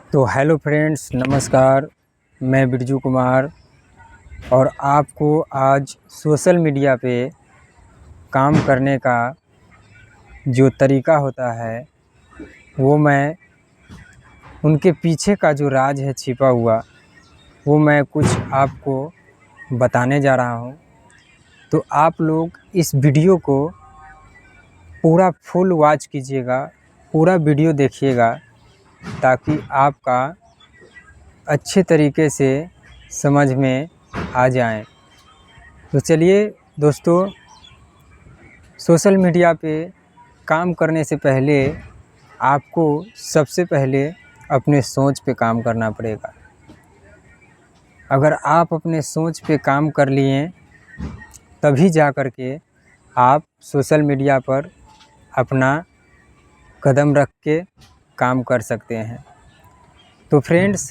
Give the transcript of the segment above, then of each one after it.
तो hello friends, नमस्कार। मैं बिरजू कुमार और आपको आज सोशल मीडिया पे काम करने का जो तरीका होता है वो मैं उनके पीछे का जो राज है छिपा हुआ वो मैं कुछ आपको बताने जा रहा हूँ। तो आप लोग इस वीडियो को पूरा फुल वॉच कीजिएगा, पूरा वीडियो देखिएगा ताकि आपका अच्छे तरीके से समझ में आ जाए। तो चलिए दोस्तों, सोशल मीडिया पे काम करने से पहले आपको सबसे पहले अपने सोच पे काम करना पड़ेगा। अगर आप अपने सोच पे काम कर लिए तभी जा कर के आप सोशल मीडिया पर अपना कदम रख के काम कर सकते हैं। तो फ्रेंड्स,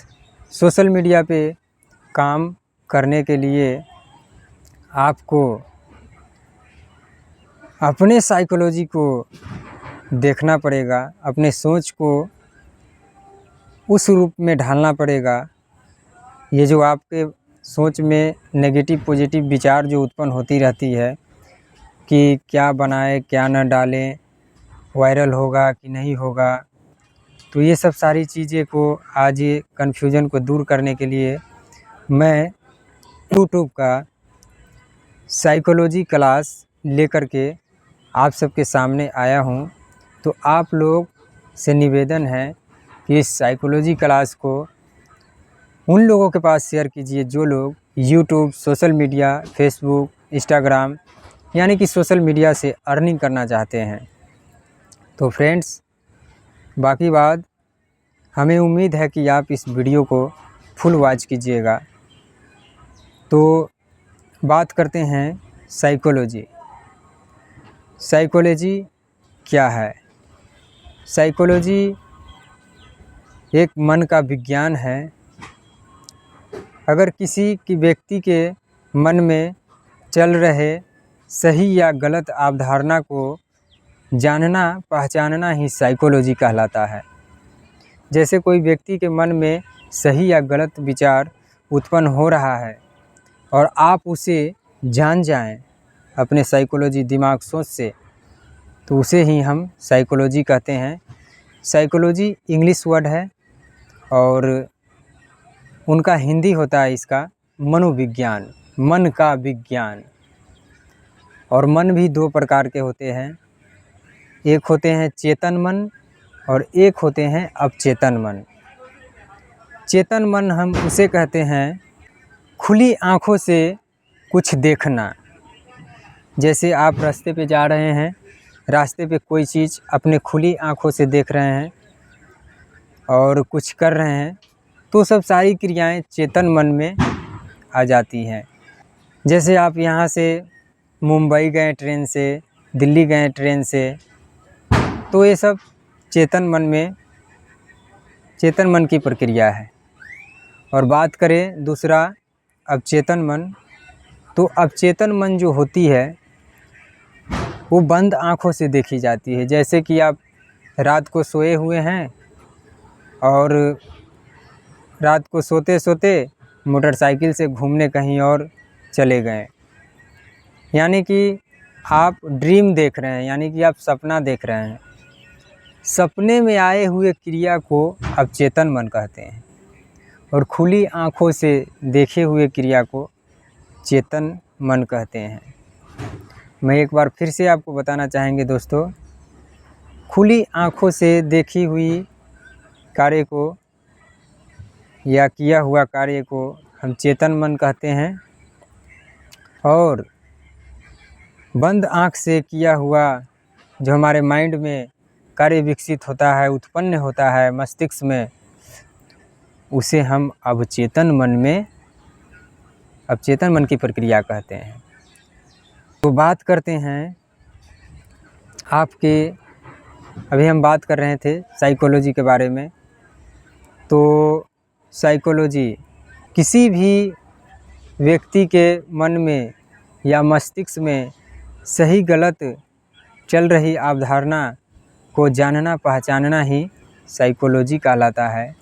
सोशल मीडिया पे काम करने के लिए आपको अपने साइकोलॉजी को देखना पड़ेगा, अपने सोच को उस रूप में ढालना पड़ेगा। ये जो आपके सोच में नेगेटिव पॉजिटिव विचार जो उत्पन्न होती रहती है कि क्या बनाएं क्या न डालें, वायरल होगा कि नहीं होगा, तो ये सब सारी चीज़ें को आज ये कन्फ्यूज़न को दूर करने के लिए मैं यूट्यूब का साइकोलॉजी क्लास लेकर के आप सबके सामने आया हूँ। तो आप लोग से निवेदन है कि इस साइकोलॉजी क्लास को उन लोगों के पास शेयर कीजिए जो लोग YouTube, social media, Facebook, Instagram यानी कि सोशल मीडिया से अर्निंग करना चाहते हैं। तो फ्रेंड्स, बाकी बात हमें उम्मीद है कि आप इस वीडियो को फुल वॉच कीजिएगा। तो बात करते हैं साइकोलॉजी। साइकोलॉजी क्या है? साइकोलॉजी एक मन का विज्ञान है। अगर किसी की व्यक्ति के मन में चल रहे सही या गलत अवधारणा को जानना पहचानना ही साइकोलॉजी कहलाता है। जैसे कोई व्यक्ति के मन में सही या गलत विचार उत्पन्न हो रहा है और आप उसे जान जाएं अपने साइकोलॉजी दिमाग सोच से, तो उसे ही हम साइकोलॉजी कहते हैं। साइकोलॉजी इंग्लिश वर्ड है और उनका हिंदी होता है इसका मनोविज्ञान, मन का विज्ञान। और मन भी दो प्रकार के होते हैं, एक होते हैं चेतन मन और एक होते हैं अवचेतन मन। चेतन मन हम उसे कहते हैं खुली आँखों से कुछ देखना। जैसे आप रास्ते पे जा रहे हैं, रास्ते पे कोई चीज़ अपने खुली आँखों से देख रहे हैं और कुछ कर रहे हैं, तो सब सारी क्रियाएं चेतन मन में आ जाती हैं। जैसे आप यहाँ से मुंबई गए ट्रेन से, दिल्ली गए ट्रेन से, तो ये सब चेतन मन की प्रक्रिया है। और बात करें दूसरा अवचेतन मन, तो अवचेतन मन जो होती है वो बंद आँखों से देखी जाती है। जैसे कि आप रात को सोए हुए हैं और रात को सोते सोते मोटरसाइकिल से घूमने कहीं और चले गए, यानी कि आप ड्रीम देख रहे हैं, यानी कि आप सपना देख रहे हैं। सपने में आए हुए क्रिया को अवचेतन मन कहते हैं और खुली आँखों से देखे हुए क्रिया को चेतन मन कहते हैं। मैं एक बार फिर से आपको बताना चाहेंगे दोस्तों, खुली आँखों से देखी हुई कार्य को या किया हुआ कार्य को हम चेतन मन कहते हैं और बंद आँख से किया हुआ जो हमारे माइंड में कार्य विकसित होता है, उत्पन्न होता है मस्तिष्क में, उसे हम अवचेतन मन की प्रक्रिया कहते हैं। तो बात करते हैं आपके, अभी हम बात कर रहे थे साइकोलॉजी के बारे में। तो साइकोलॉजी किसी भी व्यक्ति के मन में या मस्तिष्क में सही गलत चल रही अवधारणा को जानना पहचानना ही साइकोलॉजी कहलाता है।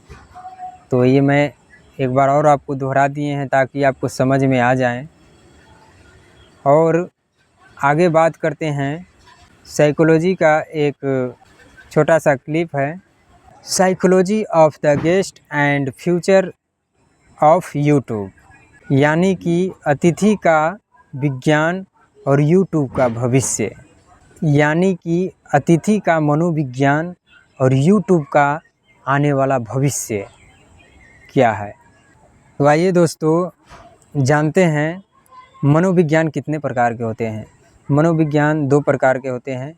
तो ये मैं एक बार और आपको दोहरा दिए हैं ताकि आपको समझ में आ जाए। और आगे बात करते हैं, साइकोलॉजी का एक छोटा सा क्लिप है, psychology of the guest and future of YouTube, यानी कि अतिथि का विज्ञान और यूट्यूब का भविष्य, यानी कि अतिथि का मनोविज्ञान और यूट्यूब का आने वाला भविष्य क्या है। तो आइए दोस्तों जानते हैं मनोविज्ञान कितने प्रकार के होते हैं। मनोविज्ञान 2 प्रकार के होते हैं।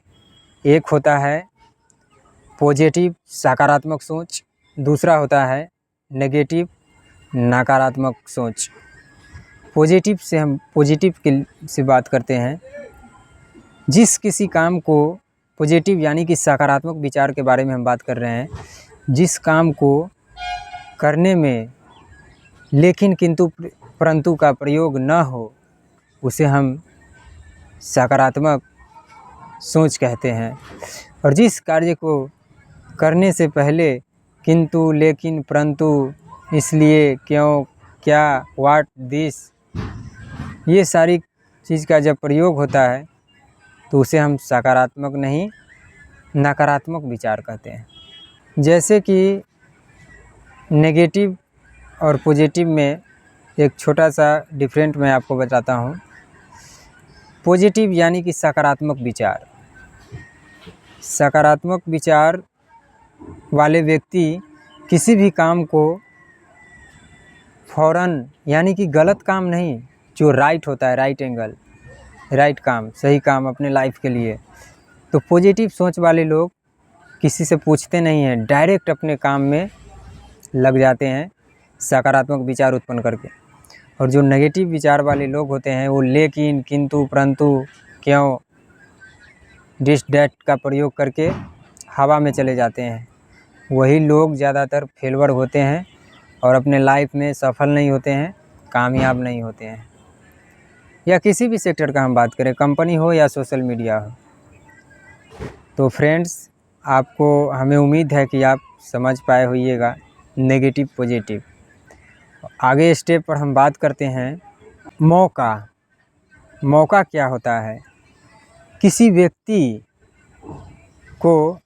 एक होता है पॉजिटिव सकारात्मक सोच, दूसरा होता है नेगेटिव नकारात्मक सोच। पॉजिटिव से हम पॉजिटिव से बात करते हैं। जिस किसी काम को पॉजिटिव यानी कि सकारात्मक विचार के बारे में हम बात कर रहे हैं, जिस काम को करने में लेकिन किंतु परंतु का प्रयोग न हो, उसे हम सकारात्मक सोच कहते हैं। और जिस कार्य को करने से पहले किंतु लेकिन परंतु इसलिए क्यों क्या व्हाट दिस ये सारी चीज़ का जब प्रयोग होता है तो उसे हम सकारात्मक नहीं नकारात्मक विचार कहते हैं। जैसे कि नेगेटिव और पॉजिटिव में एक छोटा सा डिफरेंट मैं आपको बताता हूँ। पॉजिटिव यानी कि सकारात्मक विचार, सकारात्मक विचार वाले व्यक्ति किसी भी काम को फ़ौरन, यानी कि गलत काम नहीं, जो राइट होता है, राइट एंगल, राइट काम, सही काम अपने लाइफ के लिए, तो पॉजिटिव सोच वाले लोग किसी से पूछते नहीं हैं, डायरेक्ट अपने काम में लग जाते हैं सकारात्मक विचार उत्पन्न करके। और जो नेगेटिव विचार वाले लोग होते हैं वो लेकिन किंतु परंतु क्यों दिस डैट का प्रयोग करके हवा में चले जाते हैं। वही लोग ज़्यादातर फेलवर होते हैं और अपने लाइफ में सफल नहीं होते हैं, कामयाब नहीं होते हैं। या किसी भी सेक्टर का हम बात करें, कंपनी हो या सोशल मीडिया हो। तो फ्रेंड्स, आपको हमें उम्मीद है कि आप समझ पाए होइएगा नेगेटिव पॉजिटिव। आगे स्टेप पर हम बात करते हैं मौका। मौका क्या होता है? किसी व्यक्ति को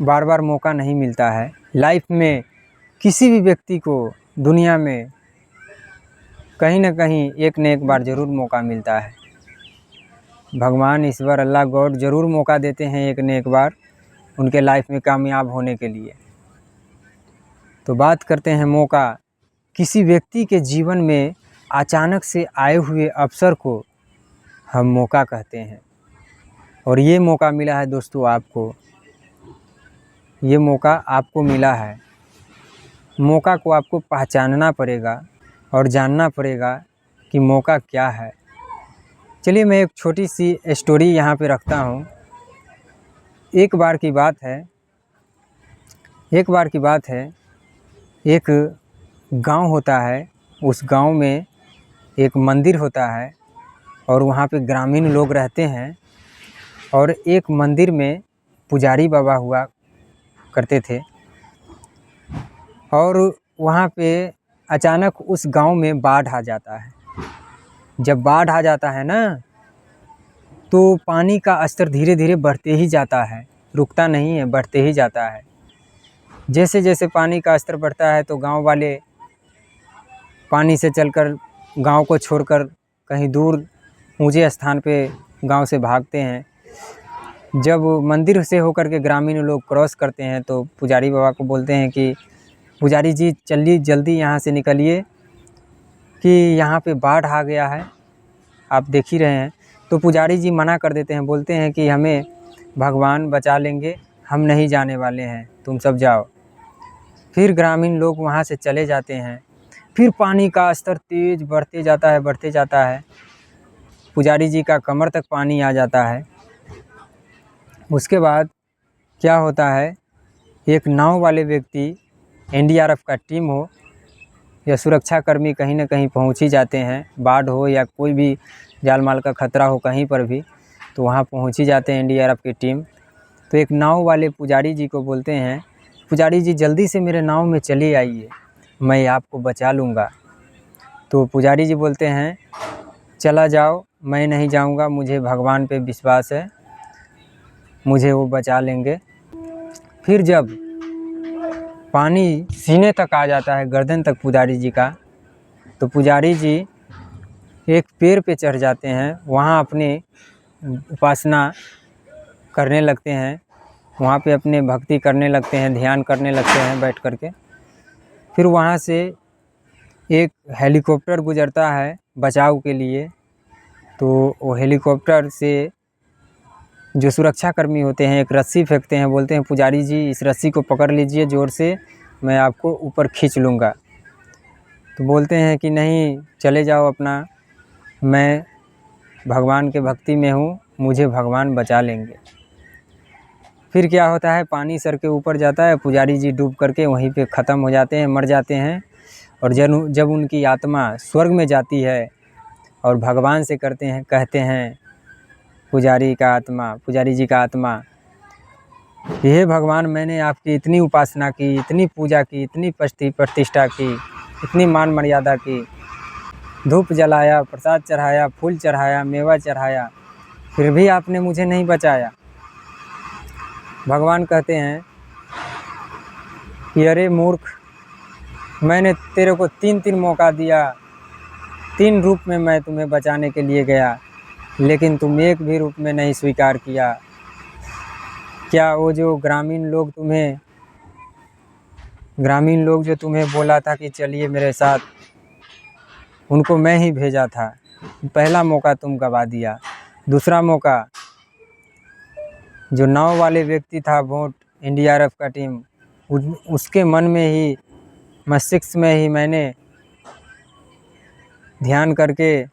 बार बार मौका नहीं मिलता है लाइफ में। किसी भी व्यक्ति को दुनिया में कहीं ना कहीं एक न एक बार ज़रूर मौका मिलता है। भगवान, ईश्वर, अल्लाह, गॉड ज़रूर मौका देते हैं एक न एक बार उनके लाइफ में कामयाब होने के लिए। तो बात करते हैं मौका। किसी व्यक्ति के जीवन में अचानक से आए हुए अवसर को हम मौका कहते हैं। और ये मौका मिला है दोस्तों आपको, ये मौका आपको मिला है। मौका को आपको पहचानना पड़ेगा और जानना पड़ेगा कि मौका क्या है। चलिए मैं एक छोटी सी स्टोरी यहाँ पे रखता हूँ। एक बार की बात है, एक गांव होता है। उस गांव में एक मंदिर होता है और वहाँ पे ग्रामीण लोग रहते हैं। और एक मंदिर में पुजारी बाबा हुआ करते थे। और वहाँ पे अचानक उस गांव में बाढ़ आ जाता है। जब बाढ़ आ जाता है ना, तो पानी का स्तर धीरे धीरे बढ़ते ही जाता है, रुकता नहीं है, बढ़ते ही जाता है। जैसे जैसे पानी का स्तर बढ़ता है तो गांव वाले पानी से चलकर गांव को छोड़कर कहीं दूर ऊंचे स्थान पे गांव से भागते हैं। जब मंदिर से होकर के ग्रामीण लोग क्रॉस करते हैं तो पुजारी बाबा को बोलते हैं कि पुजारी जी चलिए जल्दी यहाँ से निकलिए कि यहाँ पे बाढ़ आ गया है, आप देख ही रहे हैं। तो पुजारी जी मना कर देते हैं, बोलते हैं कि हमें भगवान बचा लेंगे, हम नहीं जाने वाले हैं, तुम सब जाओ। फिर ग्रामीण लोग वहाँ से चले जाते हैं। फिर पानी का स्तर तेज बढ़ते जाता है। पुजारी जी का कमर तक पानी आ जाता है। उसके बाद क्या होता है, एक नाव वाले व्यक्ति, एनडीआरएफ का टीम हो या सुरक्षाकर्मी कहीं ना कहीं पहुंच ही जाते हैं। बाढ़ हो या कोई भी जान माल का खतरा हो कहीं पर भी, तो वहां पहुंच ही जाते हैं एनडीआरएफ की टीम। तो एक नाव वाले पुजारी जी को बोलते हैं पुजारी जी जल्दी से मेरे नाव में चले आइए, मैं आपको बचा लूँगा। तो पुजारी जी बोलते हैं चला जाओ, मैं नहीं जाऊँगा, मुझे भगवान पे विश्वास है, मुझे वो बचा लेंगे। फिर जब पानी सीने तक आ जाता है, गर्दन तक पुजारी जी का, तो पुजारी जी एक पेड़ पे चढ़ जाते हैं, वहाँ अपने उपासना करने लगते हैं, वहाँ पे अपने भक्ति करने लगते हैं, ध्यान करने लगते हैं बैठ कर के। फिर वहाँ से एक हेलीकॉप्टर गुजरता है बचाव के लिए। तो वो हेलीकॉप्टर से जो सुरक्षाकर्मी होते हैं एक रस्सी फेंकते हैं, बोलते हैं पुजारी जी इस रस्सी को पकड़ लीजिए ज़ोर से, मैं आपको ऊपर खींच लूँगा। तो बोलते हैं कि नहीं, चले जाओ अपना, मैं भगवान के भक्ति में हूँ, मुझे भगवान बचा लेंगे। फिर क्या होता है, पानी सर के ऊपर जाता है, पुजारी जी डूब करके वहीं पे ख़त्म हो जाते हैं, मर जाते हैं। और जब उनकी आत्मा स्वर्ग में जाती है और भगवान से कहते हैं पुजारी जी का आत्मा, हे भगवान, मैंने आपकी इतनी उपासना की, इतनी पूजा की, इतनी प्रतिष्ठा की, इतनी मान मर्यादा की, धूप जलाया, प्रसाद चढ़ाया, फूल चढ़ाया, मेवा चढ़ाया, फिर भी आपने मुझे नहीं बचाया। भगवान कहते हैं कि अरे मूर्ख, मैंने तेरे को 3 मौका दिया, 3 रूप में मैं तुम्हें बचाने के लिए गया, लेकिन तुम एक भी रूप में नहीं स्वीकार किया। क्या वो जो ग्रामीण लोग जो तुम्हें बोला था कि चलिए मेरे साथ, उनको मैं ही भेजा था। पहला मौका तुम गवा दिया। दूसरा मौका, जो नाव वाले व्यक्ति था, बोट NDRF का टीम, उसके मन में ही, मस्तिष्क में ही मैंने ध्यान करके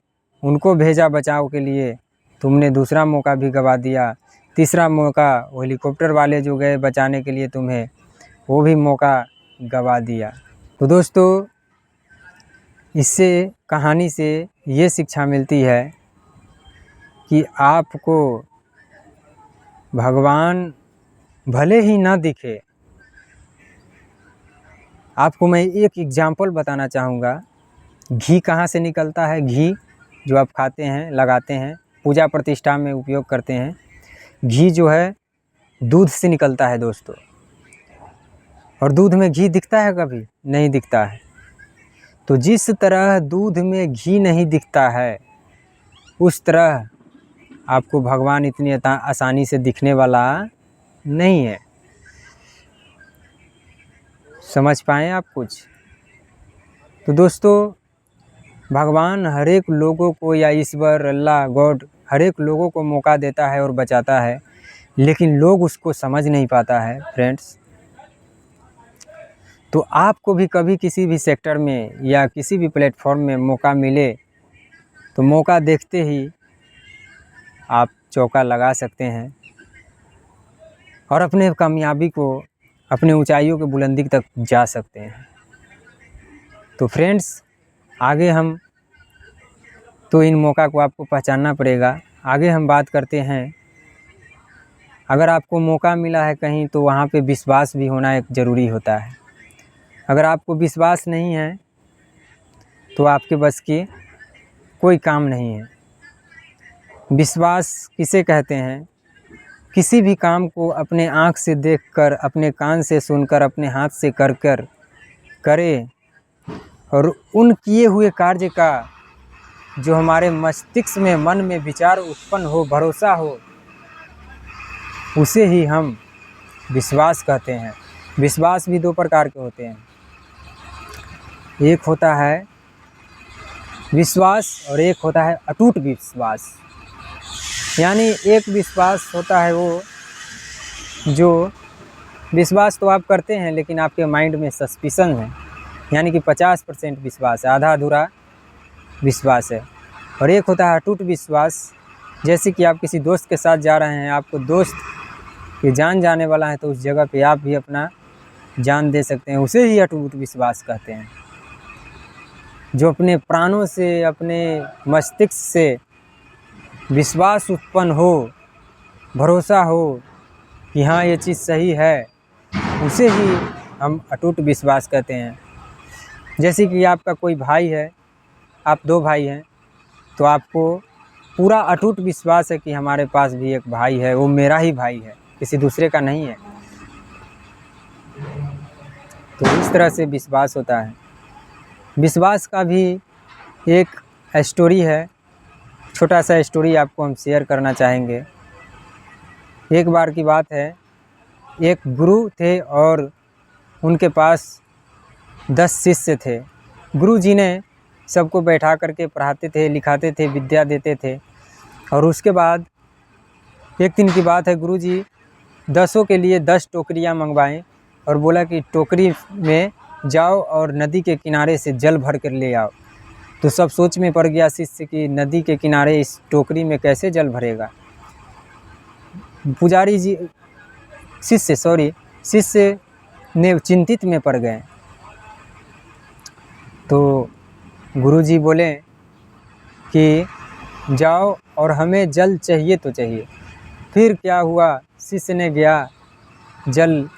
उनको भेजा बचाव के लिए, तुमने दूसरा मौका भी गवा दिया। तीसरा मौका, वो हेलीकॉप्टर वाले जो गए बचाने के लिए तुम्हें, वो भी मौका गवा दिया। तो दोस्तों, इससे कहानी से ये शिक्षा मिलती है कि आपको भगवान भले ही ना दिखे, आपको मैं एक एग्जाम्पल बताना चाहूँगा। घी कहाँ से निकलता है? घी जो आप खाते हैं, लगाते हैं, पूजा प्रतिष्ठा में उपयोग करते हैं, घी जो है दूध से निकलता है दोस्तों। और दूध में घी दिखता है? कभी नहीं दिखता है। तो जिस तरह दूध में घी नहीं दिखता है, उस तरह आपको भगवान इतनी आसानी से दिखने वाला नहीं है। समझ पाएँ आप कुछ? तो दोस्तों, भगवान हर एक लोगों को, या ईश्वर, अल्लाह, गॉड, हर एक लोगों को मौका देता है और बचाता है, लेकिन लोग उसको समझ नहीं पाता है फ्रेंड्स। तो आपको भी कभी किसी भी सेक्टर में या किसी भी प्लेटफॉर्म में मौका मिले, तो मौका देखते ही आप चौका लगा सकते हैं और अपने कामयाबी को, अपने ऊंचाइयों के बुलंदी तक जा सकते हैं। तो फ्रेंड्स, आगे हम तो इन मौका को आपको पहचानना पड़ेगा। आगे हम बात करते हैं, अगर आपको मौका मिला है कहीं, तो वहाँ पे विश्वास भी होना एक ज़रूरी होता है। अगर आपको विश्वास नहीं है तो आपके बस की कोई काम नहीं है। विश्वास किसे कहते हैं? किसी भी काम को अपने आँख से देखकर, अपने कान से सुनकर, अपने हाथ से कर करे, और उन किए हुए कार्य का जो हमारे मस्तिष्क में, मन में विचार उत्पन्न हो, भरोसा हो, उसे ही हम विश्वास कहते हैं। विश्वास भी 2 प्रकार के होते हैं। एक होता है विश्वास और एक होता है अटूट विश्वास। यानी एक विश्वास होता है वो जो विश्वास तो आप करते हैं, लेकिन आपके माइंड में सस्पिशन है, यानी कि 50% विश्वास है, आधा अधूरा विश्वास है। और एक होता है अटूट विश्वास। जैसे कि आप किसी दोस्त के साथ जा रहे हैं, आपको दोस्त की जान जाने वाला है, तो उस जगह पे आप भी अपना जान दे सकते हैं, उसे ही अटूट विश्वास कहते हैं। जो अपने प्राणों से, अपने मस्तिष्क से विश्वास उत्पन्न हो, भरोसा हो कि हाँ ये चीज़ सही है, उसे ही हम अटूट विश्वास कहते हैं। जैसे कि आपका कोई भाई है, आप 2 भाई हैं, तो आपको पूरा अटूट विश्वास है कि हमारे पास भी एक भाई है, वो मेरा ही भाई है, किसी दूसरे का नहीं है। तो इस तरह से विश्वास होता है। विश्वास का भी एक स्टोरी है, छोटा सा स्टोरी आपको हम शेयर करना चाहेंगे। एक बार की बात है, एक गुरु थे और उनके पास 10 शिष्य थे। गुरु जी ने सबको बैठा करके पढ़ाते थे, लिखाते थे, विद्या देते थे। और उसके बाद एक दिन की बात है, गुरु जी 10 के लिए 10 टोकरियाँ मंगवाएं और बोला कि टोकरी में जाओ और नदी के किनारे से जल भर कर ले आओ। तो सब सोच में पड़ गया शिष्य कि नदी के किनारे इस टोकरी में कैसे जल भरेगा। पुजारी जी शिष्य ने चिंतित में पड़ गए। तो गुरुजी बोले कि जाओ और हमें जल चाहिए तो चाहिए। फिर क्या हुआ, शिष्य ने गया जल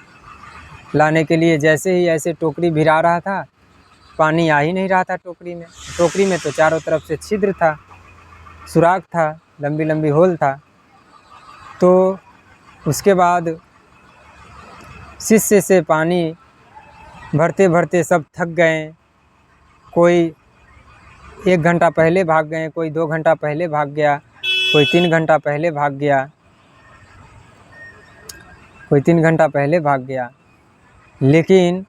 लाने के लिए। जैसे ही ऐसे टोकरी भिरा रहा था, पानी आ ही नहीं रहा था टोकरी में। टोकरी में तो चारों तरफ से छिद्र था, सुराख था, लंबी लंबी होल था। तो उसके बाद शिष्य से पानी भरते भरते सब थक गए। कोई 1 घंटा पहले भाग गए, कोई 2 घंटा पहले भाग गया, कोई 3 घंटा पहले भाग गया, कोई 3 घंटा पहले भाग गया। लेकिन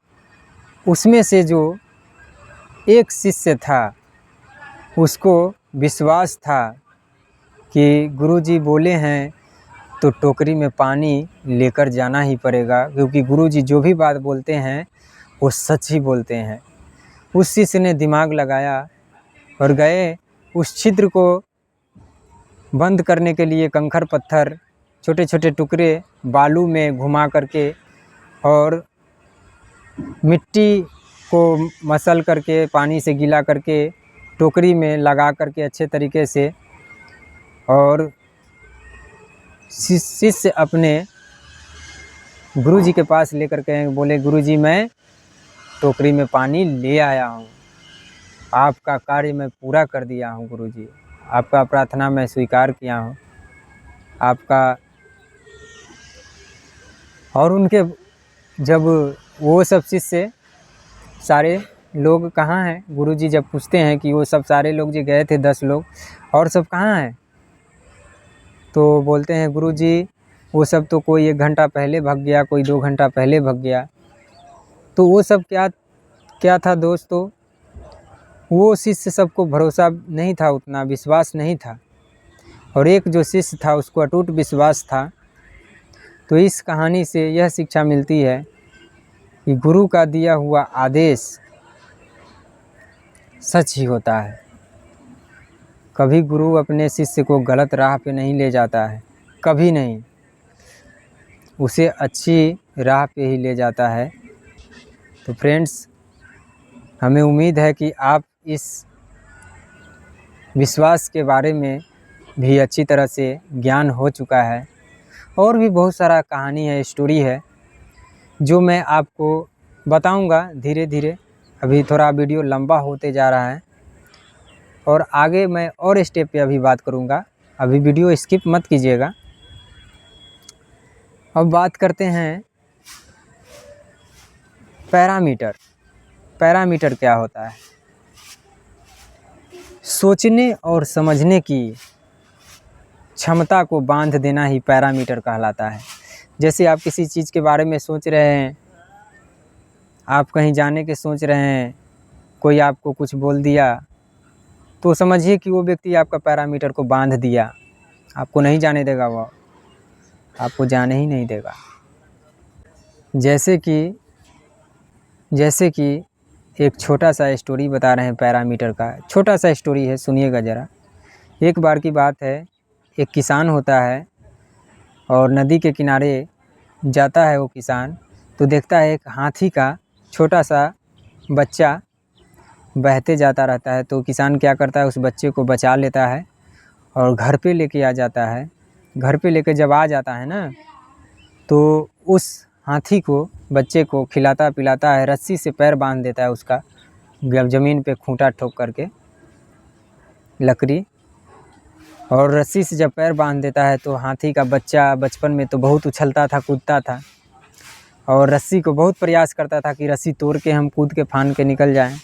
उसमें से जो एक शिष्य था, उसको विश्वास था कि गुरुजी बोले हैं तो टोकरी में पानी लेकर जाना ही पड़ेगा, क्योंकि गुरुजी जो भी बात बोलते हैं वो सच ही बोलते हैं। उस शिष्य ने दिमाग लगाया और गए उस छिद्र को बंद करने के लिए कंकड़ पत्थर, छोटे छोटे टुकड़े बालू में घुमा करके और मिट्टी को मसल करके, पानी से गीला करके टोकरी में लगा करके अच्छे तरीके से, और शिष्य अपने गुरुजी के पास लेकर के बोले, गुरुजी मैं टोकरी में पानी ले आया हूँ, आपका कार्य मैं पूरा कर दिया हूँ गुरुजी, आपका प्रार्थना मैं स्वीकार किया हूँ आपका। और उनके जब वो सब शिष्य सारे लोग कहाँ हैं, गुरुजी जब पूछते हैं कि वो सब सारे लोग जो गए थे 10 लोग और सब कहाँ हैं, तो बोलते हैं गुरुजी वो सब तो कोई 1 घंटा पहले भाग गया, कोई 2 घंटा पहले भाग गया। तो वो सब क्या था दोस्तों, वो शिष्य सबको भरोसा नहीं था, उतना विश्वास नहीं था, और एक जो शिष्य था उसको अटूट विश्वास था। तो इस कहानी से यह शिक्षा मिलती है कि गुरु का दिया हुआ आदेश सच ही होता है। कभी गुरु अपने शिष्य को गलत राह पे नहीं ले जाता है, कभी नहीं, उसे अच्छी राह पे ही ले जाता है। तो फ्रेंड्स, हमें उम्मीद है कि आप इस विश्वास के बारे में भी अच्छी तरह से ज्ञान हो चुका है। और भी बहुत सारा कहानी है, स्टोरी है, जो मैं आपको बताऊंगा धीरे धीरे। अभी थोड़ा वीडियो लंबा होते जा रहा है और आगे मैं और स्टेप पे अभी बात करूंगा, अभी वीडियो स्किप मत कीजिएगा। अब बात करते हैं पैरामीटर। पैरामीटर क्या होता है? सोचने और समझने की क्षमता को बांध देना ही पैरामीटर कहलाता है। जैसे आप किसी चीज़ के बारे में सोच रहे हैं, आप कहीं जाने के सोच रहे हैं, कोई आपको कुछ बोल दिया, तो समझिए कि वो व्यक्ति आपका पैरामीटर को बांध दिया, आपको नहीं जाने देगा, वो आपको जाने ही नहीं देगा। जैसे कि एक छोटा सा स्टोरी बता रहे हैं पैरामीटर का, छोटा सा स्टोरी है, सुनिएगा ज़रा। एक बार की बात है, एक किसान होता है और नदी के किनारे जाता है वो किसान, तो देखता है एक हाथी का छोटा सा बच्चा बहते जाता रहता है। तो किसान क्या करता है, उस बच्चे को बचा लेता है और घर पे लेके आ जाता है। घर पे लेके जब आ जाता है ना, तो उस हाथी को बच्चे को खिलाता पिलाता है, रस्सी से पैर बांध देता है उसका, ज़मीन पे खूंटा ठोक करके लकड़ी, और रस्सी से जब पैर बांध देता है तो हाथी का बच्चा बचपन में तो बहुत उछलता था, कूदता था और रस्सी को बहुत प्रयास करता था कि रस्सी तोड़ के हम कूद के फान के निकल जाएं।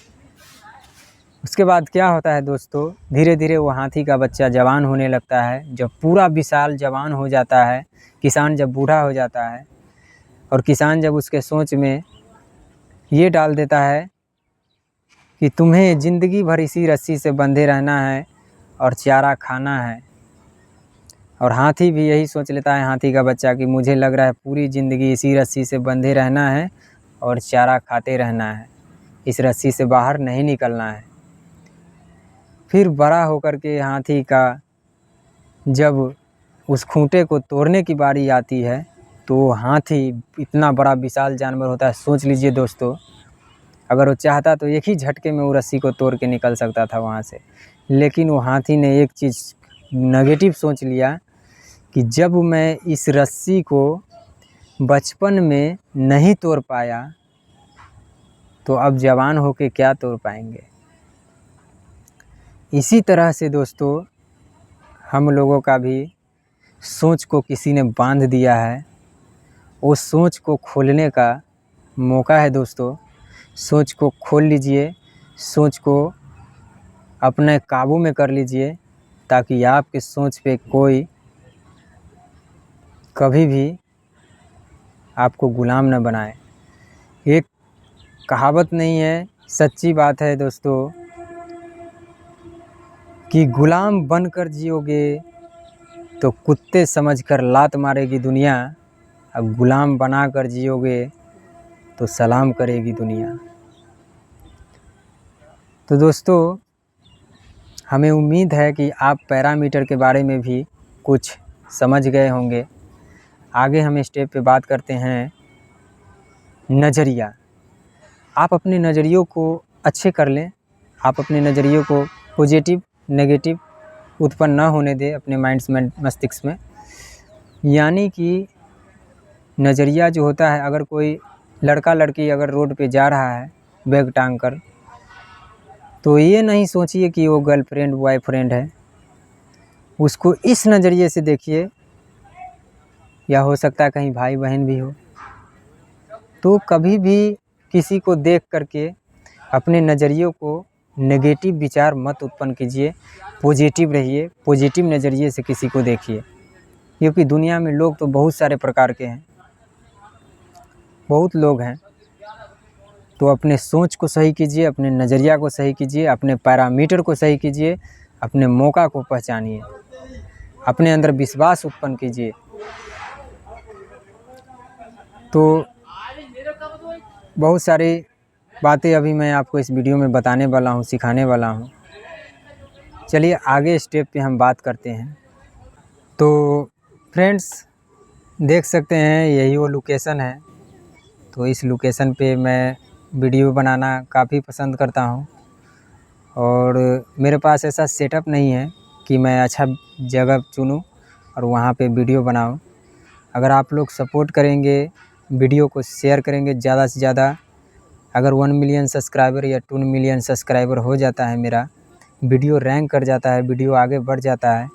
उसके बाद क्या होता है दोस्तों, धीरे धीरे वो हाथी का बच्चा जवान होने लगता है। जब पूरा विशाल जवान हो जाता है, किसान जब बूढ़ा हो जाता है और किसान जब उसके सोच में ये डाल देता है कि तुम्हें ज़िंदगी भर इसी रस्सी से बंधे रहना है और चारा खाना है, और हाथी भी यही सोच लेता है, हाथी का बच्चा, कि मुझे लग रहा है पूरी ज़िंदगी इसी रस्सी से बंधे रहना है और चारा खाते रहना है, इस रस्सी से बाहर नहीं निकलना है। फिर बड़ा होकर के हाथी का जब उस खूंटे को तोड़ने की बारी आती है तो हाथी इतना बड़ा विशाल जानवर होता है, सोच लीजिए दोस्तों, अगर वो चाहता तो एक ही झटके में वो रस्सी को तोड़ के निकल सकता था वहाँ से। लेकिन वो हाथी ने एक चीज़ नेगेटिव सोच लिया कि जब मैं इस रस्सी को बचपन में नहीं तोड़ पाया तो अब जवान होके क्या तोड़ पाएंगे। इसी तरह से दोस्तों हम लोगों का भी सोच को किसी ने बांध दिया है, वो सोच को खोलने का मौका है दोस्तों। सोच को खोल लीजिए, सोच को अपने काबू में कर लीजिए, ताकि आपके सोच पे कोई कभी भी आपको गुलाम न बनाए। एक कहावत नहीं है, सच्ची बात है दोस्तों, कि गुलाम बनकर जियोगे तो कुत्ते समझकर लात मारेगी दुनिया, अब गुलाम बनाकर जियोगे तो सलाम करेगी दुनिया। तो दोस्तों हमें उम्मीद है कि आप पैरामीटर के बारे में भी कुछ समझ गए होंगे। आगे हम स्टेप पे बात करते हैं नज़रिया। आप अपने नज़रियों को अच्छे कर लें, आप अपने नज़रियों को पॉजिटिव नेगेटिव उत्पन्न ना होने दें अपने माइंड्स में, मस्तिष्क में। यानी कि नज़रिया जो होता है, अगर कोई लड़का लड़की अगर रोड पे जा रहा है बैग टांग कर, तो ये नहीं सोचिए कि वो गर्लफ्रेंड बॉयफ्रेंड है, उसको इस नज़रिए से देखिए, या हो सकता है कहीं भाई बहन भी हो। तो कभी भी किसी को देख करके अपने नज़रियों को नेगेटिव विचार मत उत्पन्न कीजिए, पॉजिटिव रहिए, पॉजिटिव नज़रिए से किसी को देखिए, क्योंकि दुनिया में लोग तो बहुत सारे प्रकार के हैं, बहुत लोग हैं। तो अपने सोच को सही कीजिए, अपने नज़रिया को सही कीजिए, अपने पैरामीटर को सही कीजिए, अपने मौका को पहचानिए, अपने अंदर विश्वास उत्पन्न कीजिए। तो बहुत सारी बातें अभी मैं आपको इस वीडियो में बताने वाला हूँ, सिखाने वाला हूँ। चलिए आगे स्टेप पे हम बात करते हैं। तो फ्रेंड्स देख सकते हैं यही वो लोकेशन है। तो इस लोकेशन पे मैं वीडियो बनाना काफ़ी पसंद करता हूँ, और मेरे पास ऐसा सेटअप नहीं है कि मैं अच्छा जगह चुनूँ और वहाँ पे वीडियो बनाऊँ। अगर आप लोग सपोर्ट करेंगे, वीडियो को शेयर करेंगे ज़्यादा से ज़्यादा, अगर 1 मिलियन सब्सक्राइबर या 2 मिलियन सब्सक्राइबर हो जाता है, मेरा वीडियो रैंक कर जाता है, वीडियो आगे बढ़ जाता है,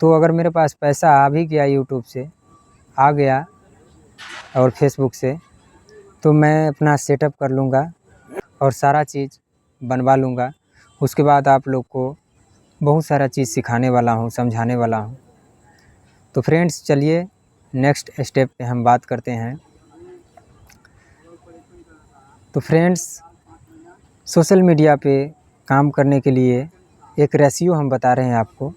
तो अगर मेरे पास पैसा आ भी गया, यूट्यूब से आ गया और फेसबुक से, तो मैं अपना सेटअप कर लूँगा और सारा चीज़ बनवा लूँगा। उसके बाद आप लोग को बहुत सारा चीज़ सिखाने वाला हूँ, समझाने वाला हूँ। तो फ्रेंड्स चलिए नेक्स्ट स्टेप पे हम बात करते हैं। तो फ्रेंड्स सोशल मीडिया पे काम करने के लिए एक रेशियो हम बता रहे हैं आपको।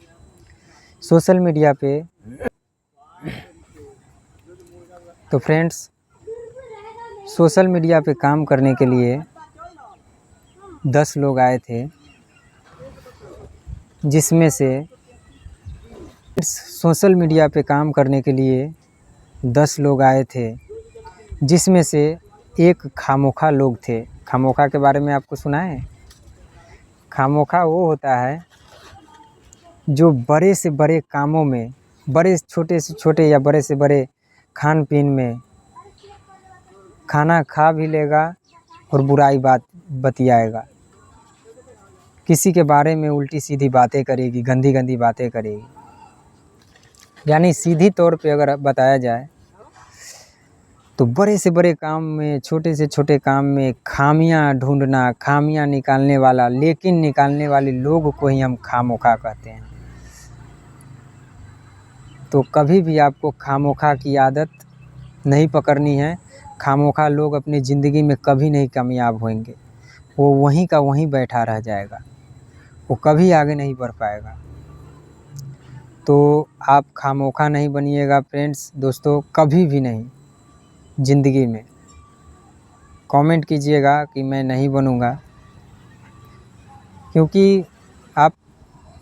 सोशल मीडिया पे तो फ्रेंड्स सोशल मीडिया पे काम करने के लिए 10 लोग आए थे, जिसमें से सोशल मीडिया पे काम करने के लिए 10 लोग आए थे, जिसमें से एक खामोखा लोग थे। खामोखा के बारे में आपको सुना है? खामोखा वो होता है जो बड़े से बड़े कामों में, बड़े छोटे से छोटे या बड़े से बड़े खान पीन में खाना खा भी लेगा और बुराई बात बतियाएगा, किसी के बारे में उल्टी सीधी बातें करेगी, गंदी गंदी बातें करेगी। यानी सीधी तौर पे अगर बताया जाए तो बड़े से बड़े काम में, छोटे से छोटे काम में खामियां ढूंढना, खामियां निकालने वाला, लेकिन निकालने वाले लोग को ही हम खामोखा कहते हैं। तो कभी भी आपको खामोखा की आदत नहीं पकड़नी है। खामोखा लोग अपनी ज़िंदगी में कभी नहीं कामयाब होंगे, वो वहीं का वहीं बैठा रह जाएगा, वो कभी आगे नहीं बढ़ पाएगा। तो आप खामोखा नहीं बनिएगा फ्रेंड्स, दोस्तों, कभी भी नहीं ज़िंदगी में। कमेंट कीजिएगा कि मैं नहीं बनूंगा, क्योंकि आप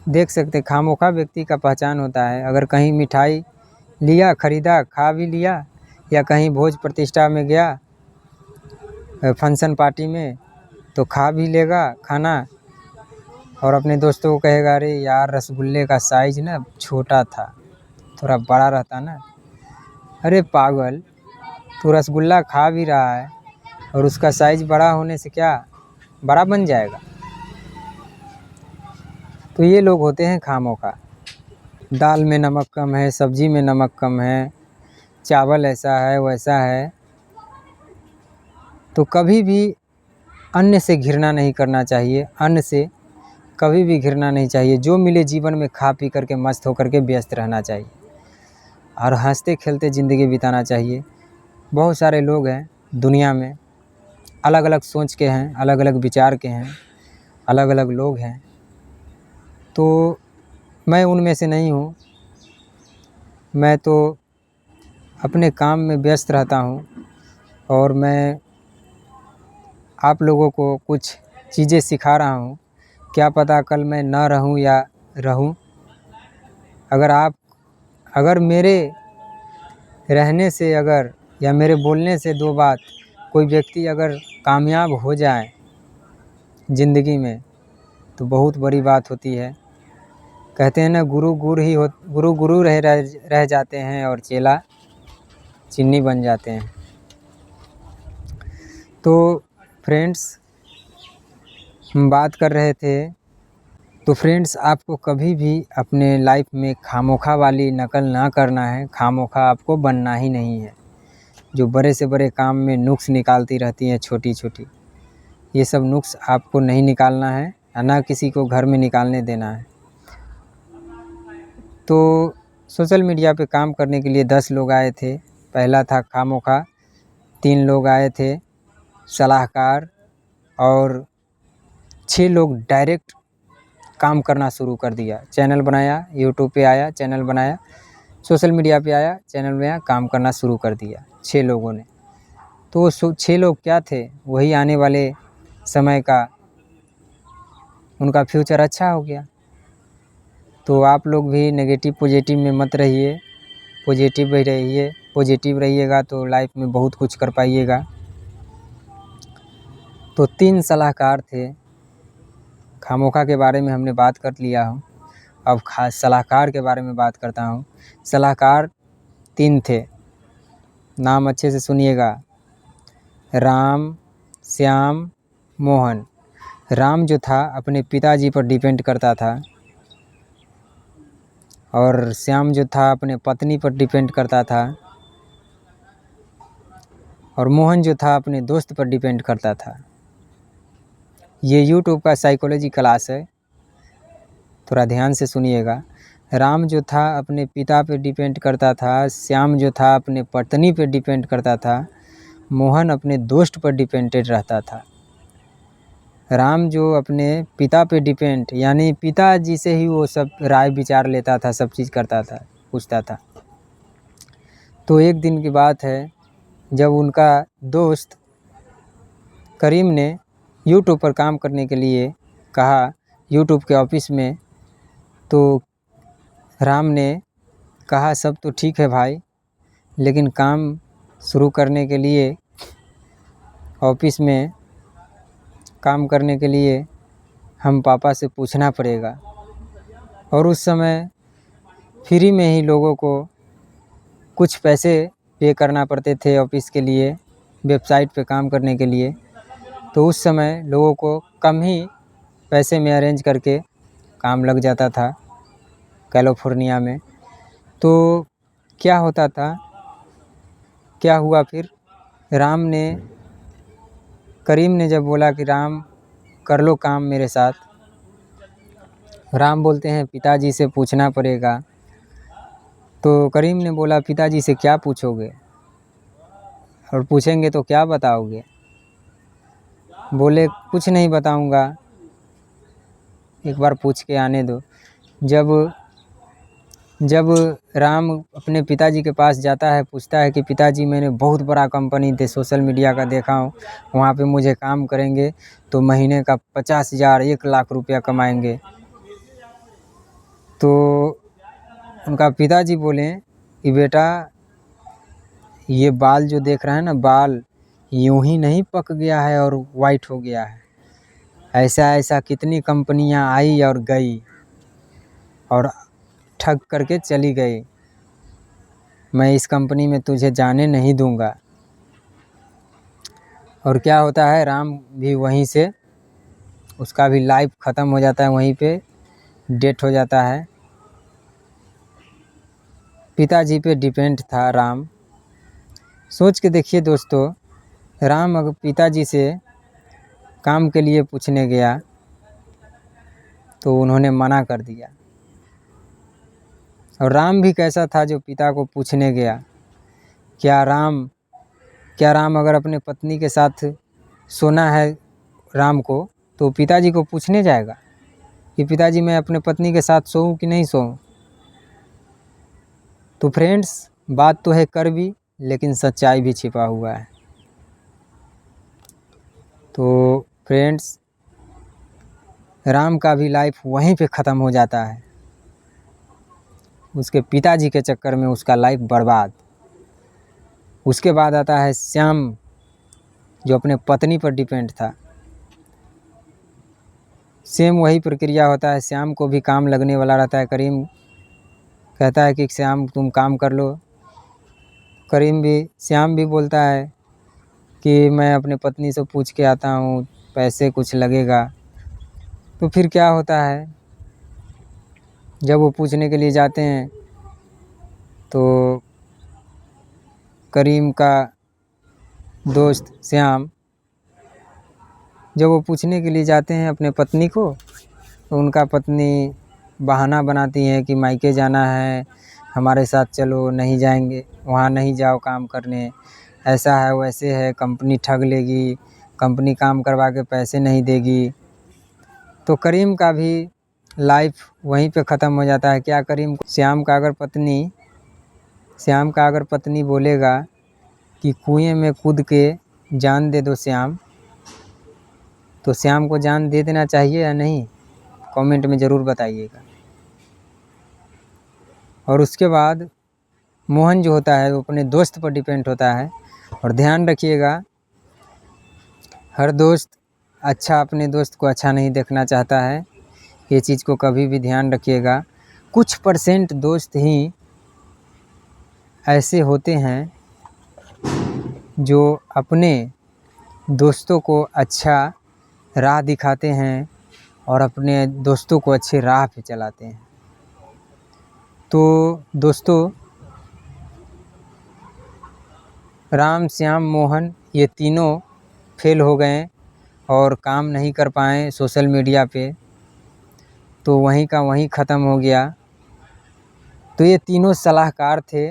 देख सकते खामोखा व्यक्ति का पहचान होता है। अगर कहीं मिठाई लिया, ख़रीदा, खा भी लिया, या कहीं भोज प्रतिष्ठा में गया, फंक्शन पार्टी में, तो खा भी लेगा खाना और अपने दोस्तों को कहेगा, अरे यार रसगुल्ले का साइज़ ना छोटा था, थोड़ा बड़ा रहता ना। अरे पागल, तू रसगुल्ला खा भी रहा है और उसका साइज़ बड़ा होने से क्या बड़ा बन जाएगा? तो ये लोग होते हैं खामोखा। दाल में नमक कम है, सब्ज़ी में नमक कम है, चावल ऐसा है वैसा है। तो कभी भी अन्न से घृणा नहीं करना चाहिए, अन्न से कभी भी घृणा नहीं चाहिए। जो मिले जीवन में खा पी करके मस्त होकर के व्यस्त रहना चाहिए और हंसते खेलते ज़िंदगी बिताना चाहिए। बहुत सारे लोग हैं दुनिया में, अलग अलग सोच के हैं, अलग अलग विचार के हैं, अलग अलग लोग हैं। तो मैं उनमें से नहीं हूँ। मैं तो अपने काम में व्यस्त रहता हूँ और मैं आप लोगों को कुछ चीज़ें सिखा रहा हूँ। क्या पता कल मैं ना रहूँ या रहूँ। अगर मेरे रहने से या मेरे बोलने से दो बात कोई व्यक्ति अगर कामयाब हो जाए ज़िंदगी में, तो बहुत बड़ी बात होती है। कहते हैं ना, गुरु गुरु रह जाते हैं और चेला चीनी बन जाते हैं। तो फ्रेंड्स, हम बात कर रहे थे, तो फ्रेंड्स आपको कभी भी अपने लाइफ में खामोखा वाली नकल ना करना है। खामोखा आपको बनना ही नहीं है। जो बड़े से बड़े काम में नुक्स निकालती रहती हैं छोटी छोटी, ये सब नुक्स आपको नहीं निकालना है, ना किसी को घर में निकालने देना है। तो सोशल मीडिया पे काम करने के लिए 10 लोग आए थे। पहला था खामोखा, 3 लोग आए थे सलाहकार, और 6 लोग डायरेक्ट काम करना शुरू कर दिया। चैनल बनाया, यूट्यूब पे आया, चैनल बनाया, सोशल मीडिया पे आया, चैनल में आया, काम करना शुरू कर दिया 6 लोगों ने। तो वो 6 लोग क्या थे, वही आने वाले समय का उनका फ्यूचर अच्छा हो गया। तो आप लोग भी नेगेटिव पॉजिटिव में मत रहिए, पॉजिटिव ही रहिए। पॉजिटिव रहिएगा तो लाइफ में बहुत कुछ कर पाइएगा। तो 3 सलाहकार थे। खामोखा के बारे में हमने बात कर लिया हूँ, अब खास सलाहकार के बारे में बात करता हूँ। सलाहकार 3 थे, नाम अच्छे से सुनिएगा। राम, श्याम, मोहन। राम जो था अपने पिताजी पर डिपेंड करता था, और श्याम जो था अपने पत्नी पर डिपेंड करता था, और मोहन जो था अपने दोस्त पर डिपेंड करता था। ये यूट्यूब का साइकोलॉजी क्लास है, थोड़ा ध्यान से सुनिएगा। राम जो था अपने पिता पे डिपेंड करता था, श्याम जो था अपने पत्नी पे डिपेंड करता था, मोहन अपने दोस्त पर डिपेंडेड रहता था। राम जो अपने पिता पे डिपेंड, यानी पिताजी से ही वो सब राय विचार लेता था, सब चीज़ करता था, पूछता था। तो एक दिन की बात है, जब उनका दोस्त करीम ने यूट्यूब पर काम करने के लिए कहा, यूट्यूब के ऑफिस में, तो राम ने कहा सब तो ठीक है भाई, लेकिन काम शुरू करने के लिए, ऑफिस में काम करने के लिए हम पापा से पूछना पड़ेगा। और उस समय फ्री में ही लोगों को कुछ पैसे पे करना पड़ते थे ऑफिस के लिए, वेबसाइट पे काम करने के लिए, तो उस समय लोगों को कम ही पैसे में अरेंज करके काम लग जाता था कैलिफोर्निया में। तो क्या होता था, क्या हुआ फिर, करीम ने जब बोला कि राम कर लो काम मेरे साथ, राम बोलते हैं पिताजी से पूछना पड़ेगा। तो करीम ने बोला पिताजी से क्या पूछोगे, और पूछेंगे तो क्या बताओगे। बोले कुछ नहीं बताऊंगा, एक बार पूछ के आने दो। जब राम अपने पिताजी के पास जाता है, पूछता है कि पिताजी मैंने बहुत बड़ा कंपनी थे सोशल मीडिया का देखा हूँ, वहाँ पे मुझे काम करेंगे तो महीने का 50,000 1 लाख रुपया कमाएंगे। तो उनका पिताजी बोले कि बेटा ये बाल जो देख रहा है ना, बाल यूं ही नहीं पक गया है और वाइट हो गया है, ऐसा ऐसा कितनी कंपनियां आई और गई और ठग करके चली गई। मैं इस कंपनी में तुझे जाने नहीं दूंगा। और क्या होता है, राम भी वहीं से, उसका भी लाइफ ख़त्म हो जाता है, वहीं पे डेथ हो जाता है। पिताजी पे डिपेंड था राम। सोच के देखिए दोस्तों, राम अगर पिताजी से काम के लिए पूछने गया तो उन्होंने मना कर दिया। और राम भी कैसा था जो पिता को पूछने गया। क्या राम अगर अपने पत्नी के साथ सोना है राम को, तो पिताजी को पूछने जाएगा कि पिताजी मैं अपने पत्नी के साथ सोऊं कि नहीं सोऊं। तो फ्रेंड्स, बात तो है कड़वी, लेकिन सच्चाई भी छिपा हुआ है। तो फ्रेंड्स, राम का भी लाइफ वहीं पे ख़त्म हो जाता है, उसके पिताजी के चक्कर में उसका लाइफ बर्बाद। उसके बाद आता है श्याम, जो अपने पत्नी पर डिपेंड था। सेम वही प्रक्रिया होता है, श्याम को भी काम लगने वाला रहता है। करीम कहता है कि श्याम तुम काम कर लो। श्याम भी बोलता है कि मैं अपने पत्नी से पूछ के आता हूँ, पैसे कुछ लगेगा। तो फिर क्या होता है, जब वो पूछने के लिए जाते हैं तो करीम का दोस्त श्याम, जब वो पूछने के लिए जाते हैं अपने पत्नी को, तो उनका पत्नी बहाना बनाती है कि मायके जाना है, हमारे साथ चलो। नहीं जाएंगे, वहाँ नहीं जाओ काम करने, ऐसा है वैसे है, कंपनी ठग लेगी, कंपनी काम करवा के पैसे नहीं देगी। तो करीम का भी लाइफ वहीं पे ख़त्म हो जाता है। क्या करीम श्याम का अगर पत्नी बोलेगा कि कुएं में कूद के जान दे दो श्याम, तो श्याम को जान दे देना चाहिए या नहीं, कमेंट में ज़रूर बताइएगा। और उसके बाद मोहन जो होता है वो अपने दोस्त पर डिपेंड होता है। और ध्यान रखिएगा, हर दोस्त अपने दोस्त को अच्छा नहीं देखना चाहता है, ये चीज़ को कभी भी ध्यान रखिएगा। कुछ % दोस्त ही ऐसे होते हैं जो अपने दोस्तों को अच्छा राह दिखाते हैं और अपने दोस्तों को अच्छे राह पे चलाते हैं। तो दोस्तों, राम, श्याम, मोहन ये तीनों फेल हो गए और काम नहीं कर पाए सोशल मीडिया पे, तो वहीं का वहीं ख़त्म हो गया। तो ये तीनों सलाहकार थे